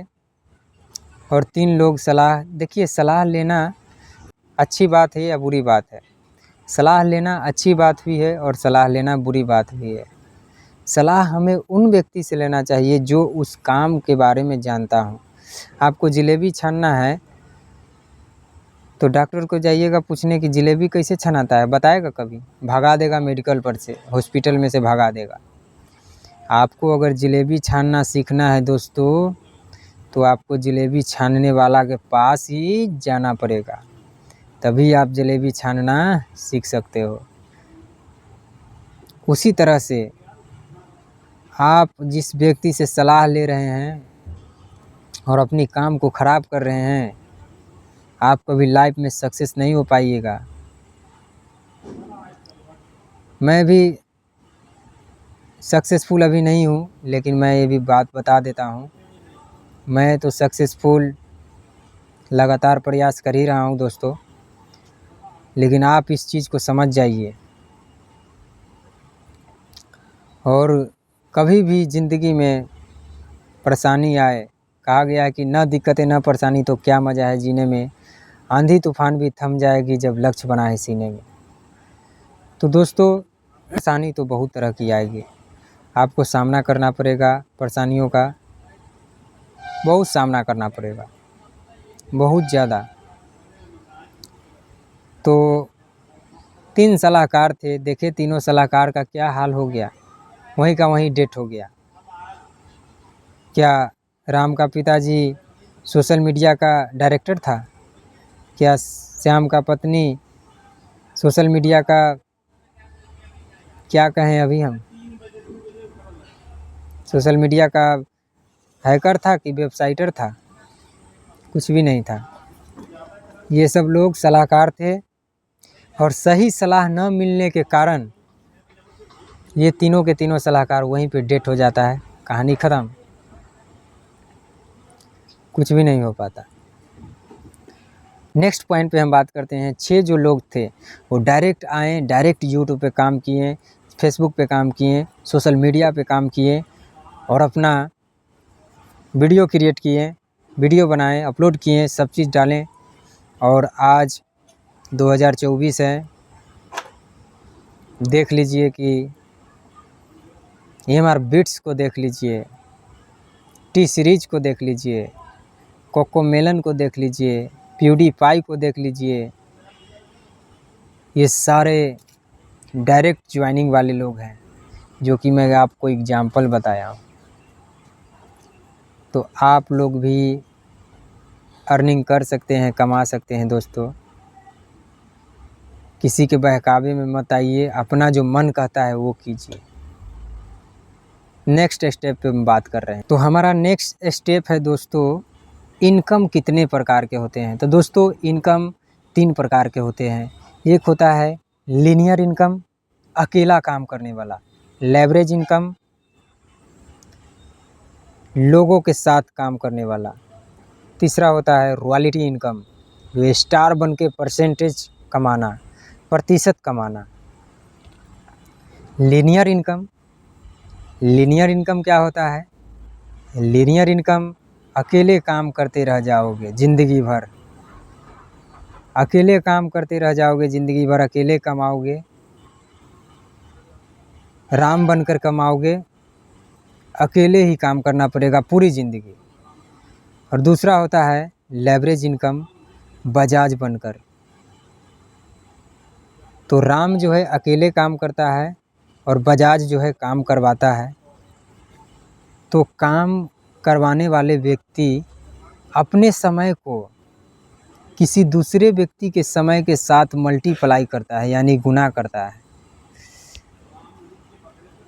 और 3 लोग देखिए, सलाह लेना अच्छी बात है या बुरी बात है। सलाह लेना अच्छी बात भी है और सलाह लेना बुरी बात भी है। सलाह हमें उन व्यक्ति से लेना चाहिए जो उस काम के बारे में जानता हो। आपको जलेबी छानना है तो डॉक्टर को जाइएगा पूछने की जलेबी कैसे छनाता है, बताएगा कभी? भगा देगा मेडिकल पर से, हॉस्पिटल में से भगा देगा। आपको अगर जलेबी छानना सीखना है दोस्तों, तो आपको जलेबी छानने वाला के पास ही जाना पड़ेगा, तभी आप जलेबी छानना सीख सकते हो। उसी तरह से आप जिस व्यक्ति से सलाह ले रहे हैं और अपनी काम को ख़राब कर रहे हैं, आप कभी लाइफ में सक्सेस नहीं हो पाइएगा। मैं भी सक्सेसफुल अभी नहीं हूँ, लेकिन मैं ये भी बात बता देता हूँ, मैं तो सक्सेसफुल लगातार प्रयास कर ही रहा हूँ दोस्तों। लेकिन आप इस चीज़ को समझ जाइए, और कभी भी ज़िंदगी में परेशानी आए, कहा गया है कि न दिक्कतें न परेशानी तो क्या मज़ा है जीने में, आंधी तूफान भी थम जाएगी जब लक्ष्य बना है सीने में। तो दोस्तों, परेशानी तो बहुत तरह की आएगी, आपको सामना करना पड़ेगा, परेशानियों का बहुत सामना करना पड़ेगा, बहुत ज़्यादा। तो 3 सलाहकार थे, देखे तीनों सलाहकार का क्या हाल हो गया, वहीं का वहीं डेथ हो गया। क्या राम का पिताजी सोशल मीडिया का डायरेक्टर था? क्या श्याम का पत्नी सोशल मीडिया का, क्या कहें अभी हम, सोशल मीडिया का हैकर था कि वेबसाइटर था? कुछ भी नहीं था। ये सब लोग सलाहकार थे, और सही सलाह न मिलने के कारण ये तीनों के तीनों सलाहकार वहीं पे डेथ हो जाता है, कहानी ख़त्म, कुछ भी नहीं हो पाता। नेक्स्ट पॉइंट पे हम बात करते हैं। 6 जो लोग थे वो डायरेक्ट आए, डायरेक्ट यूट्यूब पे काम किए, फेसबुक पे काम किए, सोशल मीडिया पे काम किए, और अपना वीडियो क्रिएट किए, वीडियो बनाए, अपलोड किए, सब चीज़ डालें। और आज 2024 है, देख लीजिए कि EMR बिट्स को देख लीजिए, टी सीरीज को देख लीजिए, कोकोमेलन को देख लीजिए, प्यूडीपाई को देख लीजिए, ये सारे डायरेक्ट ज्वाइनिंग वाले लोग हैं, जो कि मैं आपको एग्जाम्पल बताया हूँ। तो आप लोग भी अर्निंग कर सकते हैं, कमा सकते हैं दोस्तों। किसी के बहकावे में मत आइए, अपना जो मन कहता है वो कीजिए। नेक्स्ट स्टेप पे हम बात कर रहे हैं। तो हमारा नेक्स्ट स्टेप है दोस्तों, इनकम कितने प्रकार के होते हैं। तो दोस्तों, इनकम 3 प्रकार के होते हैं। एक होता है लीनियर इनकम, अकेला काम करने वाला, लेवरेज इनकम, लोगों के साथ काम करने वाला। तीसरा होता है रॉयल्टी इनकम, जो स्टार बन के परसेंटेज कमाना, प्रतिशत कमाना। लीनियर इनकम, लीनियर इनकम क्या होता है? लीनियर इनकम, अकेले काम करते रह जाओगे ज़िंदगी भर, अकेले काम करते रह जाओगे ज़िंदगी भर, अकेले कमाओगे, राम बनकर कमाओगे, अकेले ही काम करना पड़ेगा पूरी ज़िंदगी। और दूसरा होता है लेवरेज इनकम, बजाज बनकर। तो राम जो है अकेले काम करता है, और बजाज जो है काम करवाता है। तो काम करवाने वाले व्यक्ति अपने समय को किसी दूसरे व्यक्ति के समय के साथ मल्टीप्लाई करता है, यानी गुना करता है।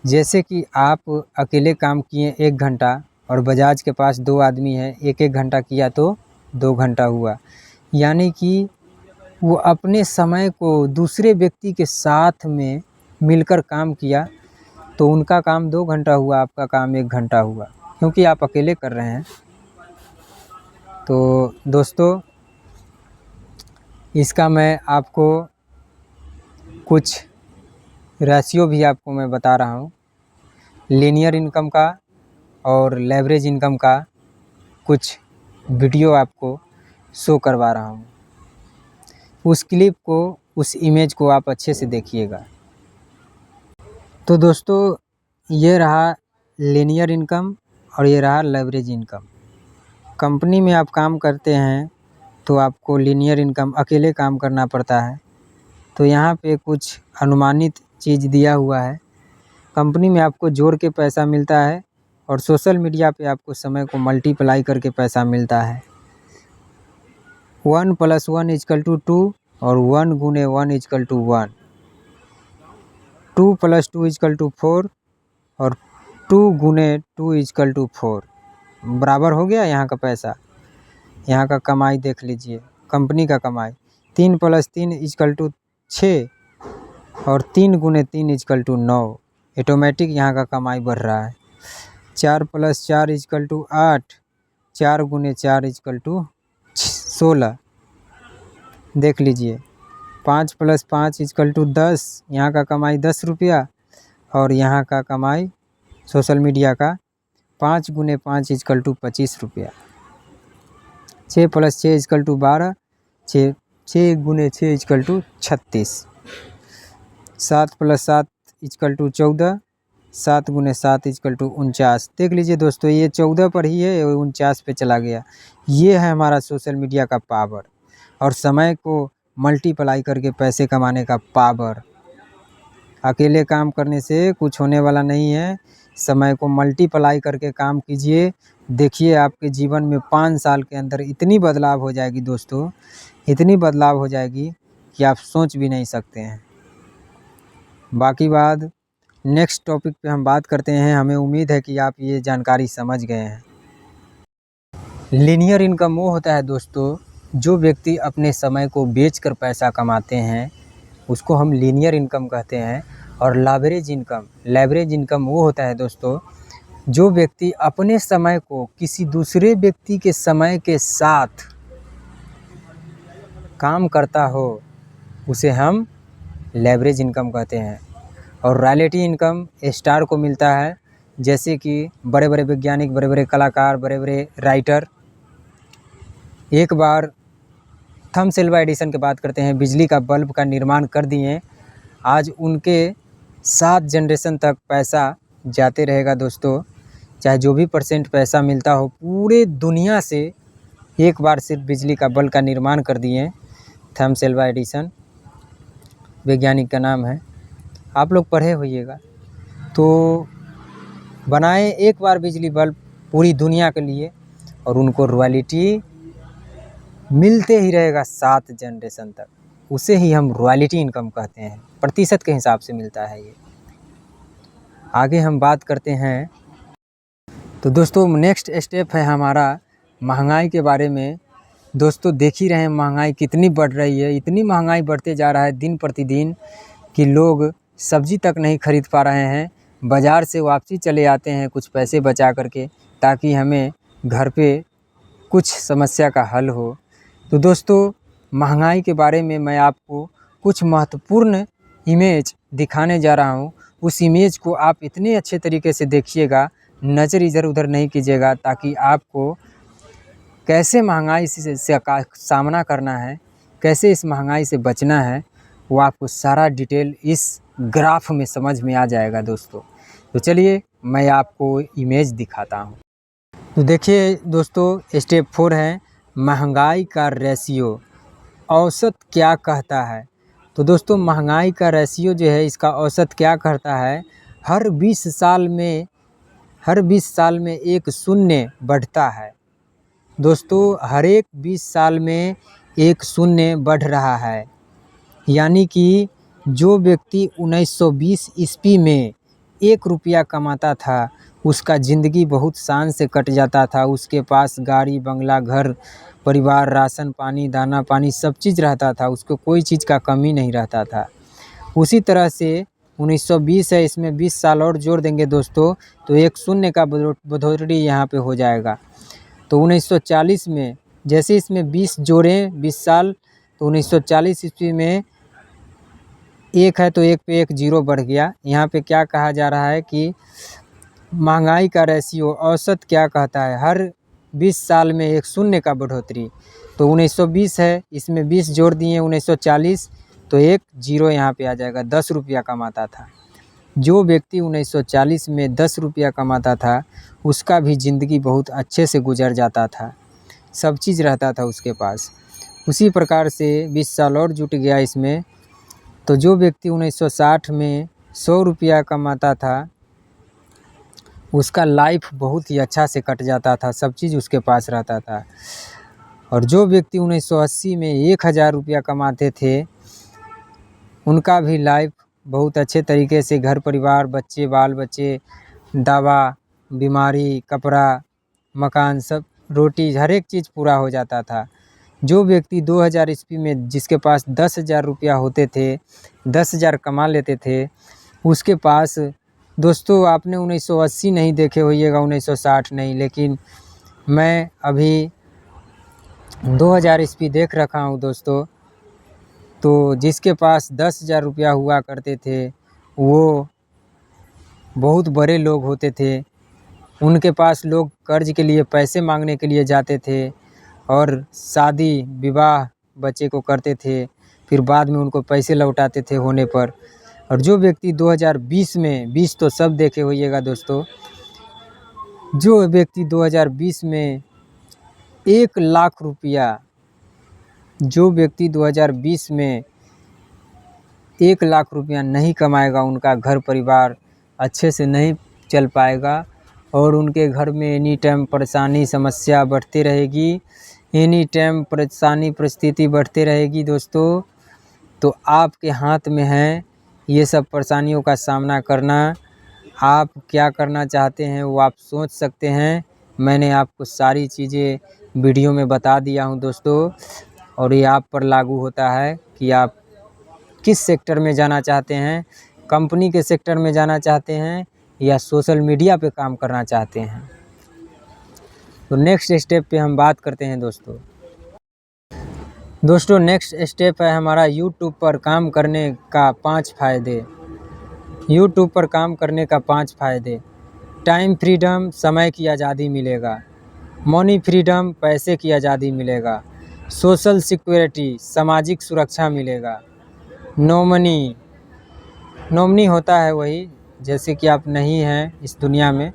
जैसे कि आप अकेले काम किए 1 घंटा, और बजाज के पास 2 आदमी हैं, 1-1 घंटा किया तो 2 घंटा हुआ। यानी कि वो अपने समय को दूसरे व्यक्ति के साथ में मिलकर काम किया, तो उनका काम 2 घंटा हुआ, आपका काम 1 घंटा हुआ, क्योंकि आप अकेले कर रहे हैं। तो दोस्तों, इसका मैं आपको कुछ रेशियो भी आपको मैं बता रहा हूँ, लीनियर इनकम का और लेवरेज इनकम का कुछ वीडियो आपको शो करवा रहा हूँ। उस क्लिप को, उस इमेज को आप अच्छे से देखिएगा। तो दोस्तों, ये रहा लीनियर इनकम और ये रहा लेवरेज इनकम। कंपनी में आप काम करते हैं तो आपको लीनियर इनकम, अकेले काम करना पड़ता है। तो यहाँ पे कुछ अनुमानित चीज़ दिया हुआ है। कंपनी में आपको जोड़ के पैसा मिलता है, और सोशल मीडिया पे आपको समय को मल्टीप्लाई करके पैसा मिलता है। 1 + 1 = 2, और 1 × 1 = 1, 2 + 2 = 4, और 2 × 2 = 4। बराबर हो गया यहाँ का पैसा, यहाँ का कमाई देख लीजिए। कंपनी का कमाई। 3 + 3 = 6 और 3 × 3 = 9। ऑटोमेटिक यहाँ का कमाई बढ़ रहा है। 4 + 4 = 8, 4 × 4 = 16। देख लीजिए। 5 + 5 = 10, यहाँ का कमाई 10 रुपया और यहाँ का कमाई सोशल मीडिया का 5 × 5 = 25 रुपया। 6 + 6 = 12, 6 × 6 = 36। 7 + 7 = 14, 7 × 7 = 49। देख लीजिए दोस्तों, ये 14 पर ही है और 49 पे चला गया। ये है हमारा सोशल मीडिया का पावर और समय को मल्टीप्लाई करके पैसे कमाने का पावर। अकेले काम करने से कुछ होने वाला नहीं है। समय को मल्टीप्लाई करके काम कीजिए। देखिए आपके जीवन में 5 साल के अंदर इतनी बदलाव हो जाएगी दोस्तों, इतनी बदलाव हो जाएगी कि आप सोच भी नहीं सकते हैं। बाकी बात नेक्स्ट टॉपिक पे हम बात करते हैं। हमें उम्मीद है कि आप ये जानकारी समझ गए हैं। लीनियर इनकम वो होता है दोस्तों, जो व्यक्ति अपने समय को बेचकर पैसा कमाते हैं उसको हम लीनियर इनकम कहते हैं। और लेवरेज इनकम वो होता है दोस्तों, जो व्यक्ति अपने समय को किसी दूसरे व्यक्ति के समय के साथ काम करता हो उसे हम लेवरेज इनकम कहते हैं। और रॉयल्टी इनकम स्टार को मिलता है, जैसे कि बड़े बड़े वैज्ञानिक, बड़े बड़े कलाकार, बड़े बड़े राइटर। एक बार थॉमस एल्वा एडिसन की बात करते हैं, बिजली का बल्ब का निर्माण कर दिए। आज उनके 7 जनरेशन तक पैसा जाते रहेगा दोस्तों। चाहे जो भी % पैसा मिलता हो, पूरे दुनिया से एक बार सिर्फ बिजली का बल्ब का निर्माण कर दिए। थॉमस एल्वा एडिसन वैज्ञानिक का नाम है, आप लोग पढ़े होइएगा। तो बनाए एक बार बिजली बल्ब पूरी दुनिया के लिए और उनको रॉयल्टी मिलते ही रहेगा 7 जनरेशन तक। उसे ही हम रॉयल्टी इनकम कहते हैं, प्रतिशत के हिसाब से मिलता है ये। आगे हम बात करते हैं। तो दोस्तों नेक्स्ट स्टेप है हमारा महंगाई के बारे में। दोस्तों देख ही रहे हैं महंगाई कितनी बढ़ रही है। इतनी महंगाई बढ़ते जा रहा है दिन प्रतिदिन कि लोग सब्जी तक नहीं खरीद पा रहे हैं। बाज़ार से वापसी चले आते हैं कुछ पैसे बचा करके, ताकि हमें घर पे कुछ समस्या का हल हो। तो दोस्तों महंगाई के बारे में मैं आपको कुछ महत्वपूर्ण इमेज दिखाने जा रहा हूँ। उस इमेज को आप इतने अच्छे तरीके से देखिएगा, नज़र इधर उधर नहीं कीजिएगा, ताकि आपको कैसे महंगाई से सामना करना है, कैसे इस महंगाई से बचना है, वो आपको सारा डिटेल इस ग्राफ में समझ में आ जाएगा दोस्तों। तो चलिए मैं आपको इमेज दिखाता हूँ। तो देखिए दोस्तों, स्टेप 4 है महंगाई का रेशियो औसत क्या कहता है। तो दोस्तों महंगाई का रेशियो जो है, इसका औसत क्या कहता है, हर 20 साल में एक शून्य बढ़ता है। दोस्तों हर एक 20 साल में एक शून्य बढ़ रहा है। यानी कि जो व्यक्ति 1920 ईस्वी में 1 रुपया कमाता था, उसका ज़िंदगी बहुत शान से कट जाता था। उसके पास गाड़ी बंगला, घर परिवार, राशन पानी, दाना पानी सब चीज़ रहता था। उसको कोई चीज़ का कमी नहीं रहता था। उसी तरह से 1920 है, इसमें 20 साल और जोड़ देंगे दोस्तों, तो एक शून्य का बढ़ोतरी यहाँ पे हो जाएगा। तो 1940 में जैसे इसमें 20 जोड़ें 20 साल, तो 1940 ईस्वी में 1 है तो 1 पे 1 जीरो बढ़ गया। यहाँ पे क्या कहा जा रहा है कि महंगाई का रेशियो औसत क्या कहता है, हर 20 साल में एक शून्य का बढ़ोतरी। तो 1920 है, इसमें 20 जोड़ दिए 1940, तो 1 जीरो यहाँ पे आ जाएगा। 10 रुपया कमाता था जो व्यक्ति 1940 में 10 रुपया कमाता था, उसका भी ज़िंदगी बहुत अच्छे से गुजर जाता था, सब चीज़ रहता था उसके पास। उसी प्रकार से 20 साल और जुट गया इसमें, तो जो व्यक्ति 1960 में 100 रुपया कमाता था, उसका लाइफ बहुत ही अच्छा से कट जाता था, सब चीज़ उसके पास रहता था। और जो व्यक्ति 1980 में 1000 रुपया कमाते थे, उनका भी लाइफ बहुत अच्छे तरीके से घर परिवार, बच्चे बाल बच्चे, दवा बीमारी, कपड़ा मकान, सब रोटी, हर एक चीज़ पूरा हो जाता था। जो व्यक्ति 2000 ईस्वी में जिसके पास 10,000 रुपया होते थे, 10,000 कमा लेते थे, उसके पास दोस्तों आपने 1980 नहीं देखे होइएगा, 1960 नहीं, लेकिन मैं अभी 2000 ईस्वी देख रखा हूँ दोस्तों। तो जिसके पास 10,000 रुपया हुआ करते थे वो बहुत बड़े लोग होते थे। उनके पास लोग कर्ज के लिए पैसे मांगने के लिए जाते थे और शादी विवाह बच्चे को करते थे, फिर बाद में उनको पैसे लौटाते थे होने पर। और जो व्यक्ति 2020 में, 20 तो सब देखे होइएगा दोस्तों, जो व्यक्ति 2020 में 1,00,000 रुपया, जो व्यक्ति 2020 में 1,00,000 रुपया नहीं कमाएगा, उनका घर परिवार अच्छे से नहीं चल पाएगा और उनके घर में एनी टाइम परेशानी समस्या बढ़ती रहेगी, एनी टाइम परेशानी परिस्थिति बढ़ती रहेगी दोस्तों। तो आपके हाथ में है ये सब परेशानियों का सामना करना। आप क्या करना चाहते हैं वो आप सोच सकते हैं। मैंने आपको सारी चीज़ें वीडियो में बता दिया हूं दोस्तों, और ये आप पर लागू होता है कि आप किस सेक्टर में जाना चाहते हैं, कंपनी के सेक्टर में जाना चाहते हैं या सोशल मीडिया पे काम करना चाहते हैं। तो नेक्स्ट स्टेप पे हम बात करते हैं दोस्तों नेक्स्ट स्टेप है हमारा यूट्यूब पर काम करने का 5 फ़ायदे। यूट्यूब पर काम करने का 5 फ़ायदे। टाइम फ्रीडम, समय की आज़ादी मिलेगा। मनी फ्रीडम, पैसे की आज़ादी मिलेगा। सोशल सिक्योरिटी, सामाजिक सुरक्षा मिलेगा। नॉमिनी, नॉमिनी होता है वही, जैसे कि आप नहीं हैं इस दुनिया में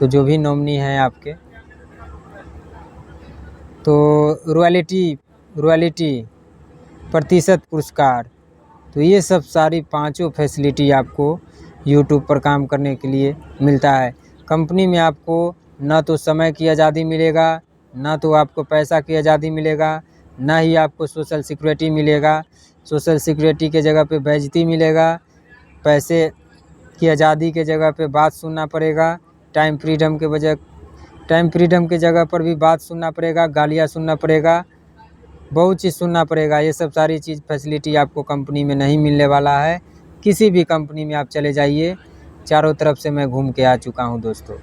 तो जो भी नॉमिनी हैं आपके। तो रॉयल्टी, प्रतिशत पुरस्कार। तो ये सब सारी 5 फैसिलिटी आपको यूट्यूब पर काम करने के लिए मिलता है। कंपनी में आपको ना तो समय की आज़ादी मिलेगा, ना तो आपको पैसा की आज़ादी मिलेगा, ना ही आपको सोशल सिक्योरिटी मिलेगा। सोशल सिक्योरिटी के जगह पे बेइज्जती मिलेगा, पैसे की आज़ादी के जगह पे बात सुनना पड़ेगा। टाइम फ्रीडम के जगह पर भी बात सुनना पड़ेगा, गालियाँ सुनना पड़ेगा, बहुत चीज़ सुनना पड़ेगा। ये सब सारी चीज़ फैसिलिटी आपको कंपनी में नहीं मिलने वाला है। किसी भी कंपनी में आप चले जाइए, चारों तरफ से मैं घूम के आ चुका हूँ दोस्तों।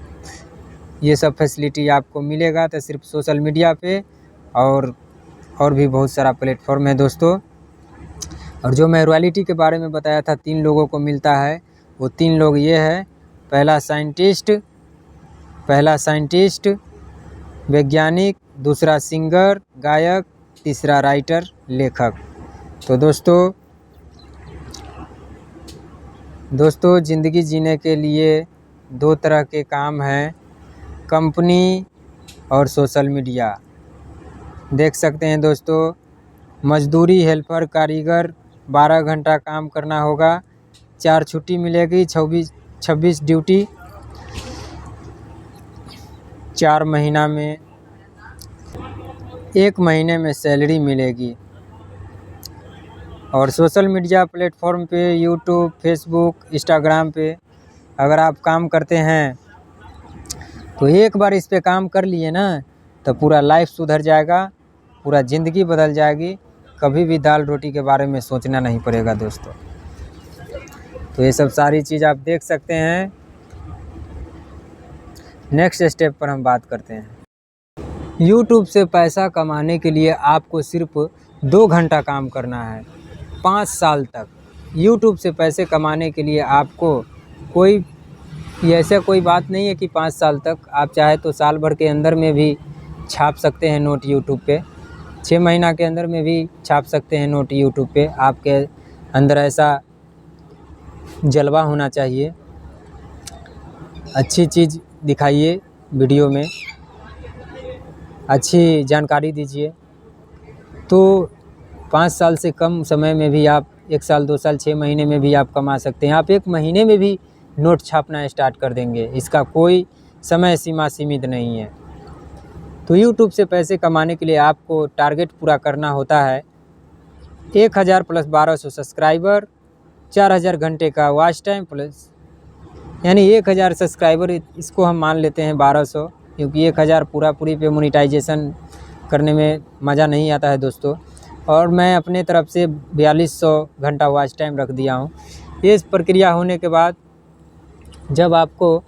ये सब फैसिलिटी आपको मिलेगा तो सिर्फ सोशल मीडिया पे और भी बहुत सारा प्लेटफॉर्म है दोस्तों। और जो मैं रॉयल्टी के बारे में बताया था 3 लोगों को मिलता है, वो 3 लोग ये है। पहला साइंटिस्ट वैज्ञानिक, दूसरा सिंगर गायक, तीसरा राइटर लेखक। तो दोस्तों ज़िंदगी जीने के लिए 2 तरह के काम हैं, कंपनी और सोशल मीडिया। देख सकते हैं दोस्तों, मजदूरी, हेल्पर, कारीगर 12 घंटा काम करना होगा, 4 छुट्टी मिलेगी, 26 ड्यूटी, 4 महीना में 1 महीने में सैलरी मिलेगी। और सोशल मीडिया प्लेटफॉर्म पे यूट्यूब, फेसबुक, इंस्टाग्राम पे अगर आप काम करते हैं तो एक बार इस पे काम कर लिए ना तो पूरा लाइफ सुधर जाएगा, पूरा ज़िंदगी बदल जाएगी। कभी भी दाल रोटी के बारे में सोचना नहीं पड़ेगा दोस्तों। तो ये सब सारी चीज़ आप देख सकते हैं। नेक्स्ट स्टेप पर हम बात करते हैं। यूट्यूब से पैसा कमाने के लिए आपको सिर्फ 2 घंटा काम करना है 5 साल तक। यूट्यूब से पैसे कमाने के लिए आपको ऐसा कोई बात नहीं है कि 5 साल तक, आप चाहे तो साल भर के अंदर में भी छाप सकते हैं नोट यूट्यूब पे, 6 महीना के अंदर में भी छाप सकते हैं नोट यूट्यूब पे। आपके अंदर ऐसा जलवा होना चाहिए, अच्छी चीज़ दिखाइए वीडियो में, अच्छी जानकारी दीजिए। तो 5 साल से कम समय में भी आप 1 साल 2 साल 6 महीने में भी आप कमा सकते हैं। आप 1 महीने में भी नोट छापना स्टार्ट कर देंगे, इसका कोई समय सीमा सीमित नहीं है। तो यूट्यूब से पैसे कमाने के लिए आपको टारगेट पूरा करना होता है 1000 प्लस 1200 सब्सक्राइबर, 4000 घंटे का वॉच टाइम प्लस, यानी 1000 सब्सक्राइबर, इसको हम मान लेते हैं 1200, क्योंकि 1000 पूरी पे मोनेटाइजेशन करने में मज़ा नहीं आता है दोस्तों। और मैं अपने तरफ से 4200 घंटा वॉच टाइम रख दिया हूँ। इस प्रक्रिया होने के बाद जब आपको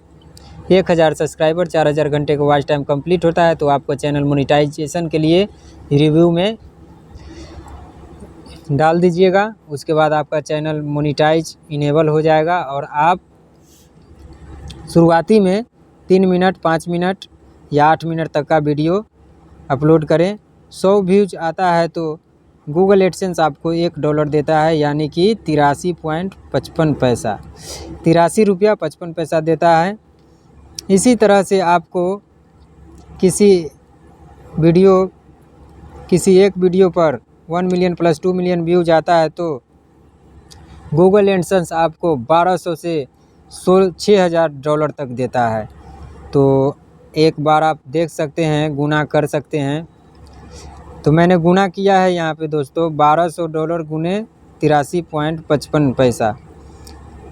1000 सब्सक्राइबर 4000 घंटे का वॉच टाइम कंप्लीट होता है तो आपको चैनल मोनेटाइजेशन के लिए रिव्यू में डाल दीजिएगा। उसके बाद आपका चैनल मोनेटाइज इनेबल हो जाएगा और आप शुरुआती में 3 मिनट 5 मिनट या 8 मिनट तक का वीडियो अपलोड करें। 100 व्यूज आता है तो गूगल एडसेंस आपको $1 देता है, यानी कि 83.55 पैसा, 83 रुपया 55 पैसा देता है। इसी तरह से आपको किसी एक वीडियो पर 1 मिलियन प्लस 2 मिलियन व्यूज आता है तो गूगल एडसेंस आपको 1200 से $6000 तक देता है। तो एक बार आप देख सकते हैं, गुना कर सकते हैं। तो मैंने गुना किया है यहाँ पे दोस्तों, $1200 गुने 83.55 पैसा।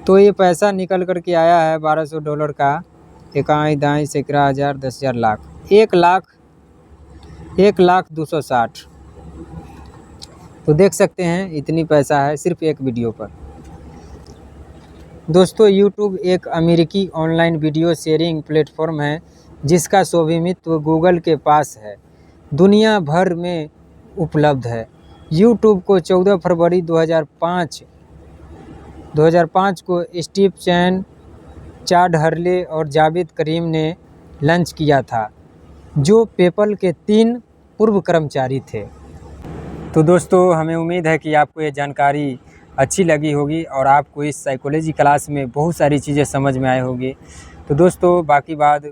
तो ये पैसा निकल कर के आया है $1200 का 1 दाई 11,000 10,000 लाख 1,02,60। तो देख सकते हैं इतनी पैसा है सिर्फ एक वीडियो पर। दोस्तों यूट्यूब एक अमेरिकी ऑनलाइन वीडियो शेयरिंग प्लेटफॉर्म है जिसका स्वामित्व गूगल के पास है, दुनिया भर में उपलब्ध है। यूट्यूब को 14 फरवरी 2005 को स्टीव चैन, चाड हर्ले और जावेद करीम ने लॉन्च किया था, जो पेपल के 3 पूर्व कर्मचारी थे। तो दोस्तों हमें उम्मीद है कि आपको ये जानकारी अच्छी लगी होगी और आपको इस साइकोलॉजी क्लास में बहुत सारी चीज़ें समझ में आए होंगी। तो दोस्तों बाकी बात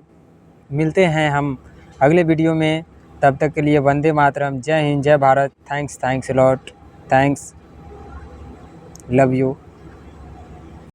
मिलते हैं हम अगले वीडियो में। तब तक के लिए वंदे मातरम, जय हिंद, जय Bharat, thanks a lot, thanks, love you.